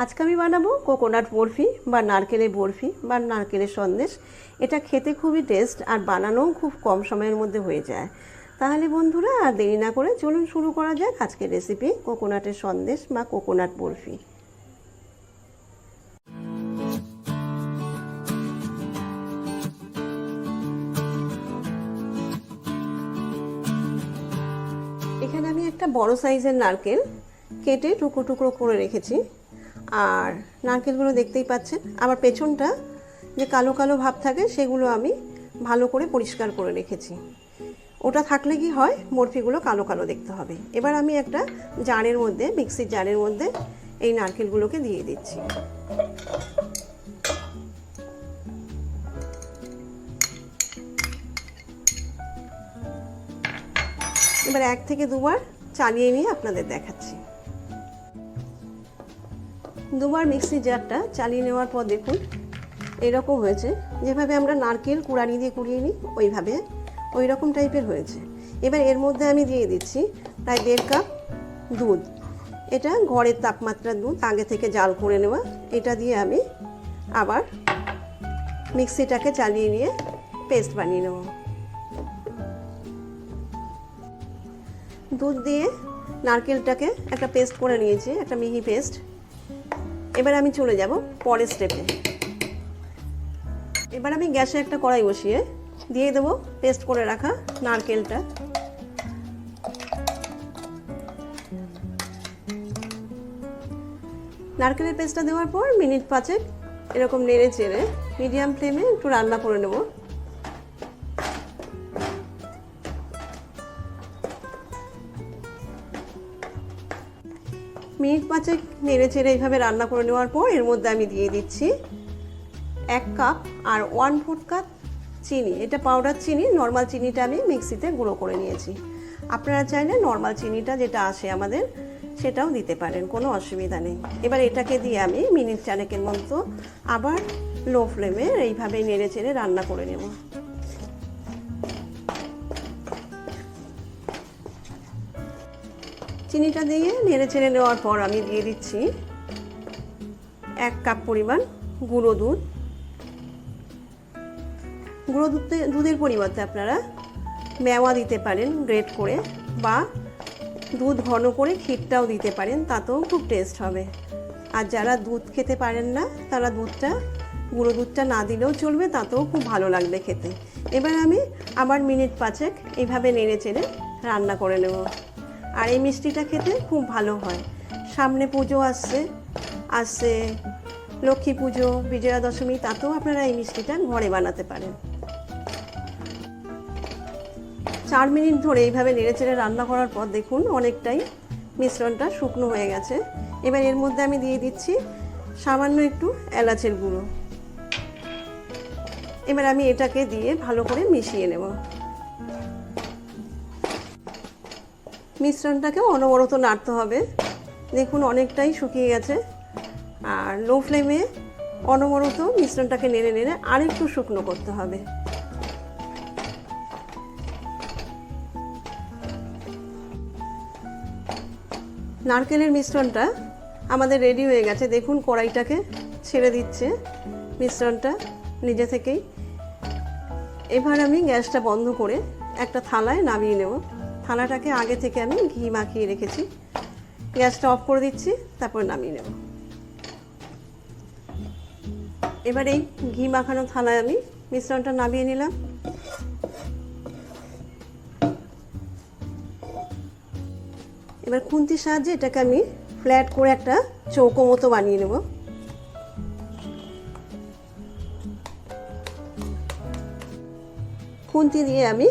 আজকে আমি বানাবো কোকোনাট বরফি বা নারকেলের বরফি বা নারকেলের সন্দেশ। এটা খেতে খুবই টেস্ট আর বানানোও খুব কম সময়ের মধ্যে হয়ে যায়। তাহলে বন্ধুরা আর দেরি না করে চলুন শুরু করা যাক আজকের রেসিপি কোকোনাটের সন্দেশ বা কোকোনাট বরফি। এখানে আমি একটা বড় সাইজের নারকেল কেটে টুকরো টুকরো করে রেখেছি। আর নারকেলগুলো দেখতেই পাচ্ছেন, আবার পেছনটা যে কালো কালো ভাব থাকে সেগুলো আমি ভালো করে পরিষ্কার করে রেখেছি। ওটা থাকলে কি হয়, বরফিগুলো কালো কালো দেখতে হবে। এবার আমি একটা জারের মধ্যে, মিক্সির জারের মধ্যে এই নারকেলগুলোকে দিয়ে দিচ্ছি। এবার 1 থেকে 2 বার চালিয়ে নিয়ে আপনাদের দেখাচ্ছি। 2 বার মিক্সির জারটা চালিয়ে নেওয়ার পর দেখুন এরকম হয়েছে। যেভাবে আমরা নারকেল কুড়ানি দিয়ে কুড়িয়ে নিই ওইভাবে ওই রকম টাইপের হয়েছে। এবার এর মধ্যে আমি দিয়ে দিচ্ছি প্রায় 1.5 কাপ দুধ। এটা ঘরের তাপমাত্রার দুধ, আগে থেকে জাল করে নেওয়া। এটা দিয়ে আমি আবার মিক্সিটাকে চালিয়ে নিয়ে পেস্ট বানিয়ে নেব। দুধ দিয়ে নারকেলটাকে একটা পেস্ট করে নিয়েছি, একটা মিহি পেস্ট। এবার আমি চলে যাব পরের স্টেপে। এবার আমি গ্যাসে একটা কড়াই বসিয়ে দিয়ে দেবো পেস্ট করে রাখা নারকেলটা। নারকেলের পেস্টটা দেওয়ার পর মিনিট 5 এরকম নেড়ে চেড়ে মিডিয়াম ফ্লেমে একটু রান্না করে নেব। মিনিট 5 নেড়ে চেড়ে এইভাবে রান্না করে নেওয়ার পর এর মধ্যে আমি দিয়ে দিচ্ছি 1 কাপ আর 1/4 কাপ চিনি। এটা পাউডার চিনি, নর্মাল চিনিটা আমি মিক্সিতে গুঁড়ো করে নিয়েছি। আপনারা চাইলে নর্মাল চিনিটা যেটা আসে আমাদের সেটাও দিতে পারেন, কোনো অসুবিধা নেই। এবার এটাকে দিয়ে আমি মিনিট 4 মতো আবার লো ফ্লেমে এইভাবে নেড়ে চেড়ে রান্না করে নেব। চিনিটা দিয়ে নেড়ে চেড়ে নেওয়ার পর আমি দিয়ে দিচ্ছি 1 কাপ পরিমাণ গুঁড়ো দুধ। গুঁড়ো দুধের পরিবর্তে আপনারা মেওয়া দিতে পারেন গ্রেট করে, বা দুধ ঘন করে ক্ষীরটাও দিতে পারেন, তাতেও খুব টেস্ট হবে। আর যারা দুধ খেতে পারেন না তারা গুঁড়ো দুধটা না দিলেও চলবে, তাতেও খুব ভালো লাগবে খেতে। এবার আমি আবার মিনিট 5 এইভাবে নেড়ে চেড়ে রান্না করে নেব। আর এই মিষ্টিটা খেতে খুব ভালো হয়। সামনে পুজো আসছে লক্ষ্মী পুজো, বিজয়া দশমী, তাতেও আপনারা এই মিষ্টিটা ঘরে বানাতে পারেন। 4 মিনিট ধরে এইভাবে নেড়েচেড়ে রান্না করার পর দেখুন অনেকটাই মিশ্রণটা শুকনো হয়ে গেছে। এবার এর মধ্যে আমি দিয়ে দিচ্ছি সামান্য একটু এলাচের গুঁড়ো। এবার আমি এটাকে দিয়ে ভালো করে মিশিয়ে নেব। মিশ্রণটাকে অনবরত নাড়তে হবে। দেখুন অনেকটাই শুকিয়ে গেছে। আর লো ফ্লেমে অনবরত মিশ্রণটাকে নেড়ে নেড়ে আরেকটু শুকনো করতে হবে। নারকেলের মিশ্রণটা আমাদের রেডি হয়ে গেছে। দেখুন কড়াইটাকে ছেড়ে দিচ্ছে মিশ্রণটা নিজে থেকেই। এবার আমি গ্যাসটা বন্ধ করে একটা থালায় নামিয়ে নেব। থালাটাকে আগে থেকে আমি ঘি মাখিয়ে রেখেছি। গ্যাসটা অফ করে দিচ্ছি, তারপর নামিয়ে নেব। এবার এই ঘি মাখানো থালায় আমি মিশ্রণটা নামিয়ে নিলাম। এবার খুন্তির সাহায্যে এটাকে আমি ফ্ল্যাট করে একটা চৌকো মতো বানিয়ে নেব। খুন্তি দিয়ে আমি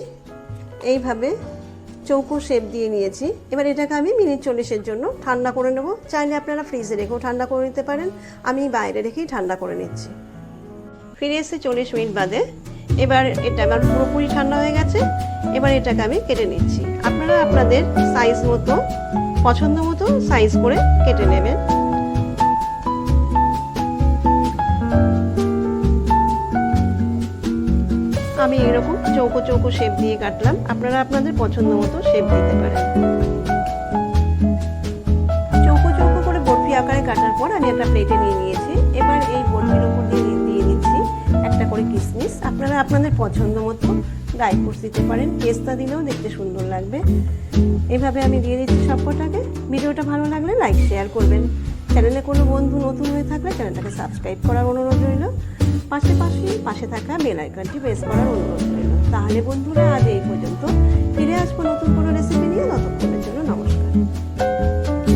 এইভাবে চৌকো শেপ দিয়ে নিয়েছি। এবার এটাকে আমি মিনিট 40 জন্য ঠান্ডা করে নেব। চাইলে আপনারা ফ্রিজে রেখেও ঠান্ডা করে নিতে পারেন, আমি বাইরে রেখেই ঠান্ডা করে নিচ্ছি। ফিরে এসে 40 মিনিট বাদে এবার এটা আমার পুরোপুরি ঠান্ডা হয়ে গেছে। এবার এটাকে আমি কেটে নিচ্ছি। আপনারা আপনাদের সাইজ মতো, পছন্দ মতো সাইজ করে কেটে নেবেন। আমি এরকম চৌকো চৌকো শেপ দিয়ে কাটলাম, আপনারা আপনাদের পছন্দ মতো শেপ দিতে পারেন। চৌকো চৌকো করে বরফি আকারে কাটার পর আমি একটা প্লেটে নিয়ে নিয়েছি। এবার এই বড়ির ওপর দিয়ে দিচ্ছি একটা করে কিশমিশ। আপনারা আপনাদের পছন্দ মতো ড্রাই ফ্রুটস দিতে পারেন, পেস্তা দিলেও দেখতে সুন্দর লাগবে। এভাবে আমি দিয়ে দিচ্ছি সবকটাকে। ভিডিওটা ভালো লাগলে লাইক শেয়ার করবেন। চ্যানেলে কোনো বন্ধু নতুন হয়ে থাকলে চ্যানেলটাকে সাবস্ক্রাইব করার অনুরোধ রইল। পাশে থাকা বেল আইকনটি প্রেস করার অনুরোধ রইল। তাহলে বন্ধুরা আজ এই পর্যন্ত, ফিরে আসবো নতুন কোনো রেসিপি নিয়ে।